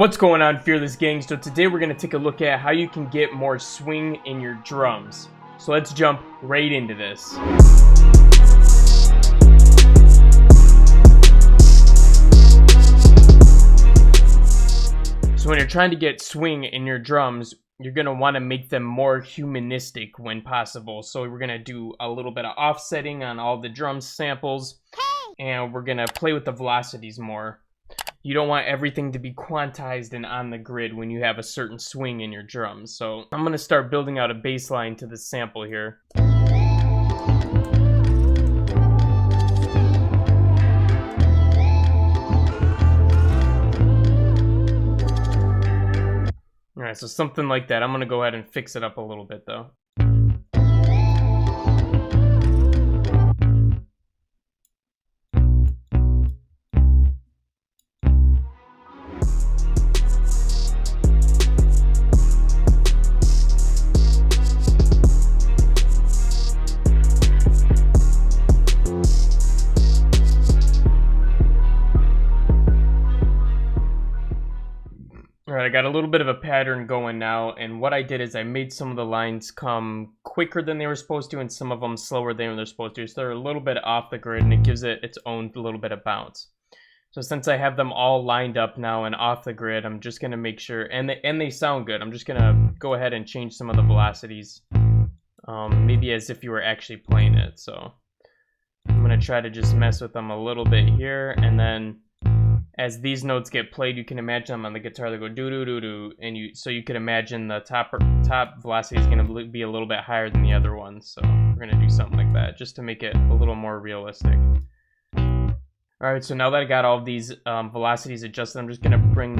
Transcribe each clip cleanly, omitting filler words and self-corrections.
What's going on, Fearless Gang? So today we're going to take a look at how you can get more swing in your drums. So let's jump right into this. So when you're trying to get swing in your drums, you're going to want to make them more humanistic when possible. So we're going to do a little bit of offsetting on all the drum samples, and we're going to play with the velocities more. You don't want everything to be quantized and on the grid when you have a certain swing in your drums. So I'm going to start building out a bass line to this sample here. Alright, so something like that. I'm going to go ahead and fix it up a little bit though. Alright, I got a little bit of a pattern going now, and what I did is I made some of the lines come quicker than they were supposed to and some of them slower than they're supposed to. So they're a little bit off the grid and it gives it its own little bit of bounce. So since I have them all lined up now and off the grid, I'm just going to make sure, and they sound good, I'm just going to go ahead and change some of the velocities. Maybe as if you were actually playing it. So I'm going to try to just mess with them a little bit here, and then as these notes get played, you can imagine them on the guitar. They go do do do do, and so you can imagine the top velocity is going to be a little bit higher than the other ones. So we're going to do something like that just to make it a little more realistic. All right, so now that I got all of these velocities adjusted, I'm just going to bring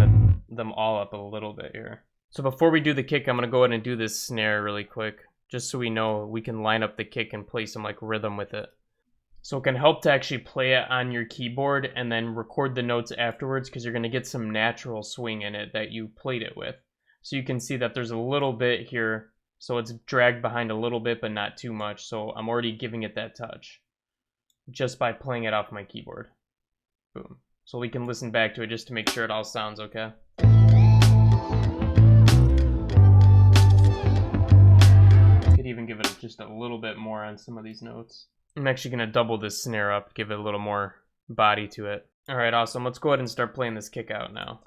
them all up a little bit here. So before we do the kick, I'm going to go ahead and do this snare really quick, just so we know we can line up the kick and play some like rhythm with it. So it can help to actually play it on your keyboard and then record the notes afterwards, because you're going to get some natural swing in it that you played it with. So you can see that there's a little bit here, so it's dragged behind a little bit but not too much. So I'm already giving it that touch just by playing it off my keyboard. Boom. So we can listen back to it just to make sure it all sounds okay. Could even give it just a little bit more on some of these notes. I'm actually going to double this snare up, give it a little more body to it. Alright, awesome. Let's go ahead and start playing this kick out now.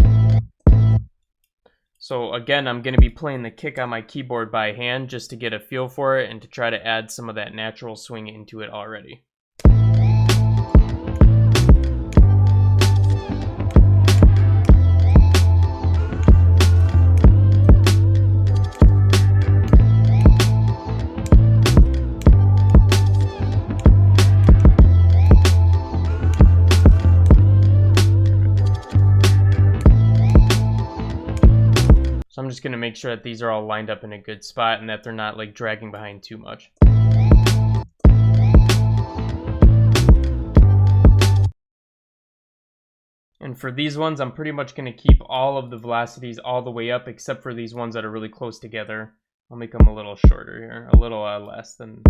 So again, I'm going to be playing the kick on my keyboard by hand just to get a feel for it and to try to add some of that natural swing into it already. So I'm just going to make sure that these are all lined up in a good spot and that they're not like dragging behind too much. And for these ones, I'm pretty much going to keep all of the velocities all the way up except for these ones that are really close together. I'll make them a little shorter here, a little less than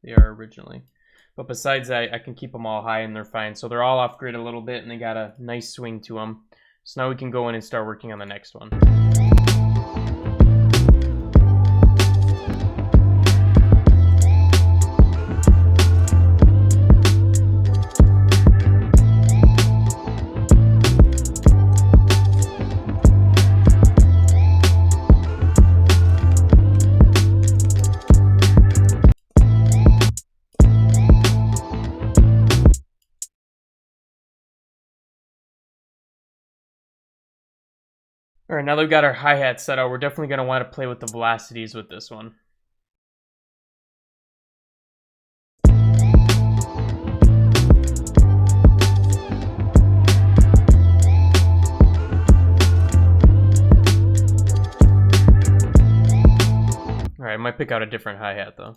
they are originally. But besides that, I can keep them all high and they're fine. So they're all off grid a little bit and they got a nice swing to them. So now we can go in and start working on the next one. Alright, now that we've got our hi-hat set out, we're definitely going to want to play with the velocities with this one. Alright, I might pick out a different hi-hat though.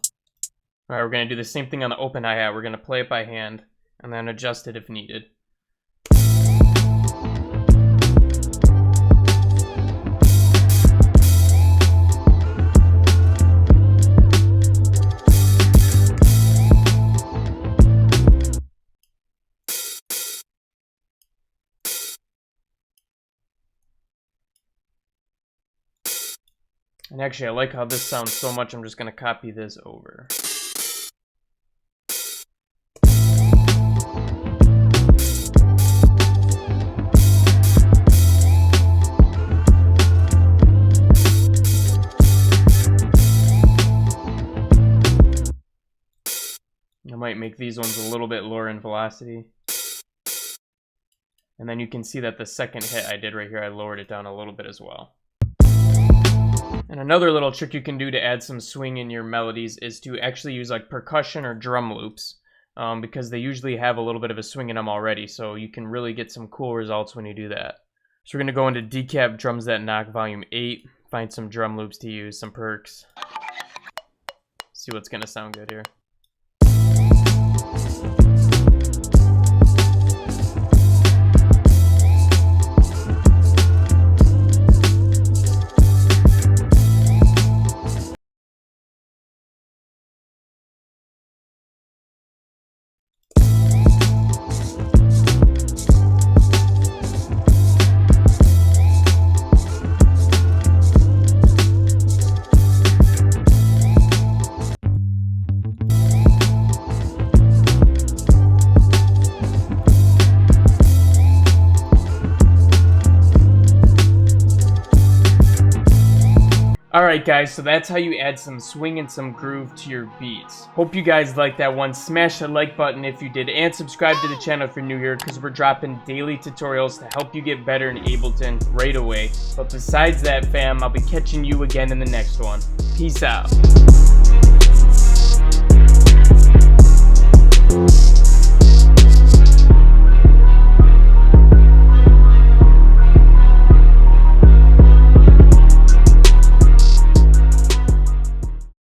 Alright, we're going to do the same thing on the open hi-hat. We're going to play it by hand and then adjust it if needed. And actually, I like how this sounds so much, I'm just going to copy this over. I might make these ones a little bit lower in velocity. And then you can see that the second hit I did right here, I lowered it down a little bit as well. And another little trick you can do to add some swing in your melodies is to actually use like percussion or drum loops, because they usually have a little bit of a swing in them already, so you can really get some cool results when you do that. So we're going to go into Decap Drums That Knock Volume 8, find some drum loops to use, some perks. See what's going to sound good here. Alright guys, so that's how you add some swing and some groove to your beats. Hope you guys liked that one. Smash the like button if you did, and subscribe to the channel if you're new here, because we're dropping daily tutorials to help you get better in Ableton right away. But besides that, fam, I'll be catching you again in the next one. Peace out.